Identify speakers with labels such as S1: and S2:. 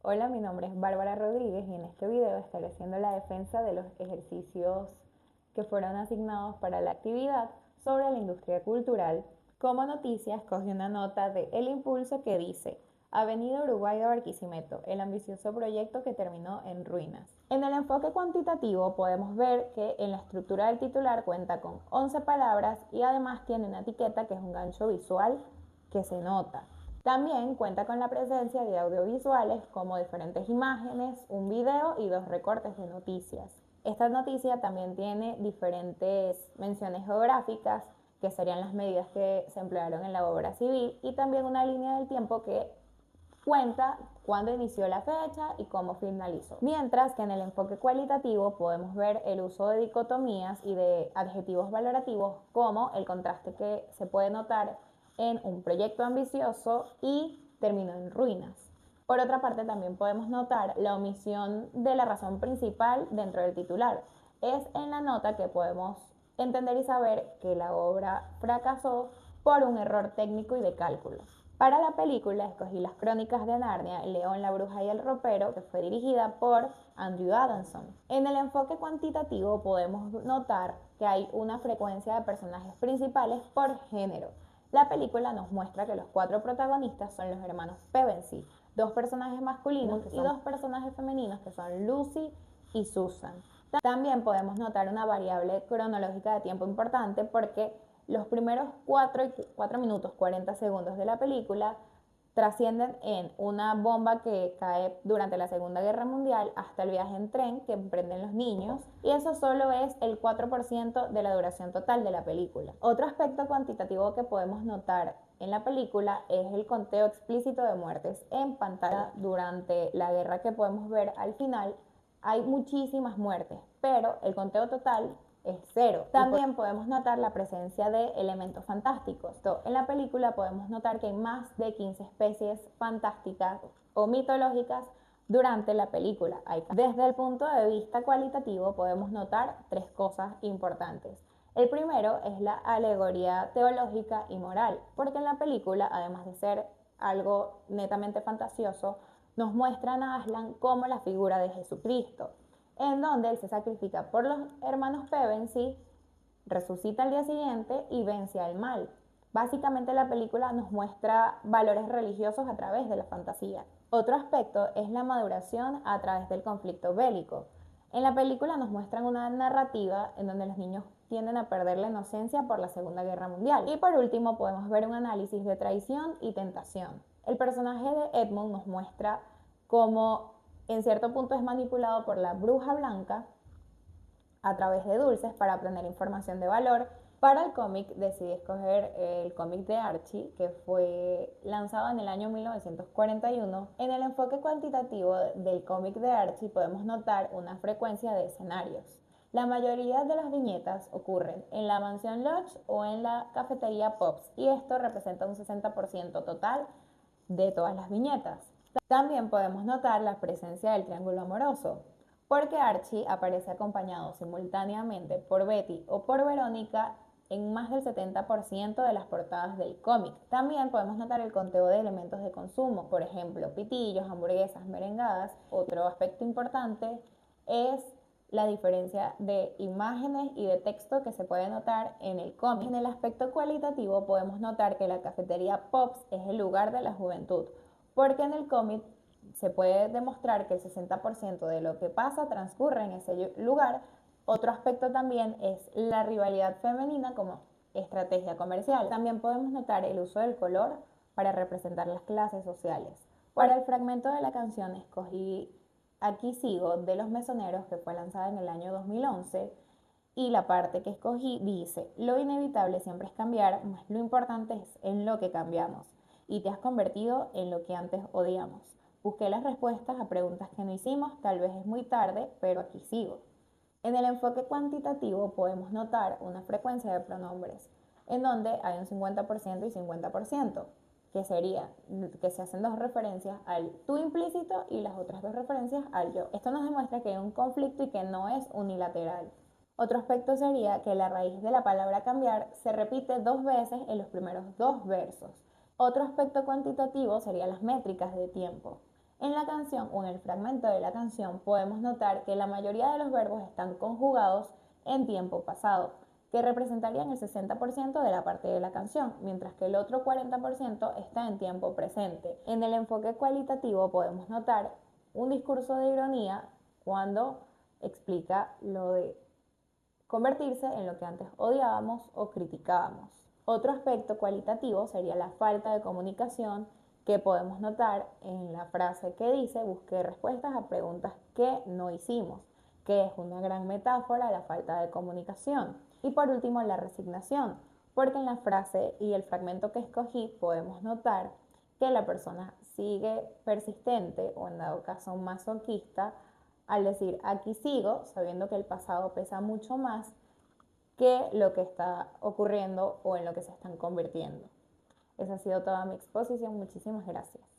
S1: Hola, mi nombre es Bárbara Rodríguez y en este video estaré haciendo la defensa de los ejercicios que fueron asignados para la actividad sobre la industria cultural. Como noticia, escogí una nota de El Impulso que dice: Avenida Uruguay de Barquisimeto, el ambicioso proyecto que terminó en ruinas. En el enfoque cuantitativo podemos ver que en la estructura del titular cuenta con 11 palabras y además tiene una etiqueta que es un gancho visual que se nota. También cuenta con la presencia de audiovisuales como diferentes imágenes, un video y 2 recortes de noticias. Esta noticia también tiene diferentes menciones geográficas, que serían las medidas que se emplearon en la obra civil, y también una línea del tiempo que cuenta cuándo inició la fecha y cómo finalizó. Mientras que en el enfoque cualitativo podemos ver el uso de dicotomías y de adjetivos valorativos, como el contraste que se puede notar en un proyecto ambicioso y terminó en ruinas. Por otra parte, también podemos notar la omisión de la razón principal dentro del titular. Es en la nota que podemos entender y saber que la obra fracasó por un error técnico y de cálculo. Para la película escogí Las Crónicas de Narnia, León, la Bruja y el Ropero, que fue dirigida por Andrew Adamson. En el enfoque cuantitativo podemos notar que hay una frecuencia de personajes principales por género. La película nos muestra que los 4 protagonistas son los hermanos Pevensey, 2 personajes masculinos y 2 personajes femeninos que son Lucy y Susan. También podemos notar una variable cronológica de tiempo importante porque los primeros 4 minutos 40 segundos de la película trascienden en una bomba que cae durante la Segunda Guerra Mundial hasta el viaje en tren que emprenden los niños, y eso solo es el 4% de la duración total de la película. Otro aspecto cuantitativo que podemos notar en la película es el conteo explícito de muertes en pantalla durante la guerra, que podemos ver al final. Hay muchísimas muertes, pero el conteo total es 0. También podemos notar la presencia de elementos fantásticos. En la película podemos notar que hay más de 15 especies fantásticas o mitológicas durante la película. Desde el punto de vista cualitativo podemos notar 3 cosas importantes. El primero es la alegoría teológica y moral, porque en la película, además de ser algo netamente fantasioso, nos muestran a Aslan como la figura de Jesucristo, en donde él se sacrifica por los hermanos Pevensey, resucita al día siguiente y vence al mal. Básicamente la película nos muestra valores religiosos a través de la fantasía. Otro aspecto es la maduración a través del conflicto bélico. En la película nos muestran una narrativa en donde los niños tienden a perder la inocencia por la Segunda Guerra Mundial. Y por último podemos ver un análisis de traición y tentación. El personaje de Edmund nos muestra cómo en cierto punto es manipulado por la bruja blanca a través de dulces para obtener información de valor. Para el cómic decidí escoger el cómic de Archie, que fue lanzado en el año 1941. En el enfoque cuantitativo del cómic de Archie podemos notar una frecuencia de escenarios. La mayoría de las viñetas ocurren en la mansión Lodge o en la cafetería Pops, y esto representa un 60% total de todas las viñetas. También podemos notar la presencia del triángulo amoroso, porque Archie aparece acompañado simultáneamente por Betty o por Verónica en más del 70% de las portadas del cómic. También podemos notar el conteo de elementos de consumo, por ejemplo, pitillos, hamburguesas, merengadas. Otro aspecto importante es la diferencia de imágenes y de texto que se puede notar en el cómic. En el aspecto cualitativo podemos notar que la cafetería Pops es el lugar de la juventud, porque en el cómic se puede demostrar que el 60% de lo que pasa transcurre en ese lugar. Otro aspecto también es la rivalidad femenina como estrategia comercial. También podemos notar el uso del color para representar las clases sociales. Para el fragmento de la canción escogí Aquí sigo de Los Mesoneros, que fue lanzada en el año 2011, y la parte que escogí dice: lo inevitable siempre es cambiar, mas lo importante es en lo que cambiamos, y te has convertido en lo que antes odiamos. Busqué las respuestas a preguntas que no hicimos, tal vez es muy tarde, pero aquí sigo. En el enfoque cuantitativo podemos notar una frecuencia de pronombres, en donde hay un 50% y 50%, que sería que se hacen 2 referencias al tú implícito y las otras 2 referencias al yo. Esto nos demuestra que hay un conflicto y que no es unilateral. Otro aspecto sería que la raíz de la palabra cambiar se repite 2 veces en los primeros 2 versos. Otro aspecto cuantitativo sería las métricas de tiempo. En la canción o en el fragmento de la canción podemos notar que la mayoría de los verbos están conjugados en tiempo pasado, que representarían el 60% de la parte de la canción, mientras que el otro 40% está en tiempo presente. En el enfoque cualitativo podemos notar un discurso de ironía cuando explica lo de convertirse en lo que antes odiábamos o criticábamos. Otro aspecto cualitativo sería la falta de comunicación que podemos notar en la frase que dice busqué respuestas a preguntas que no hicimos, que es una gran metáfora a la falta de comunicación. Y por último, la resignación, porque en la frase y el fragmento que escogí podemos notar que la persona sigue persistente o en dado caso masoquista al decir aquí sigo, sabiendo que el pasado pesa mucho más que lo que está ocurriendo o en lo que se están convirtiendo. Esa ha sido toda mi exposición. Muchísimas gracias.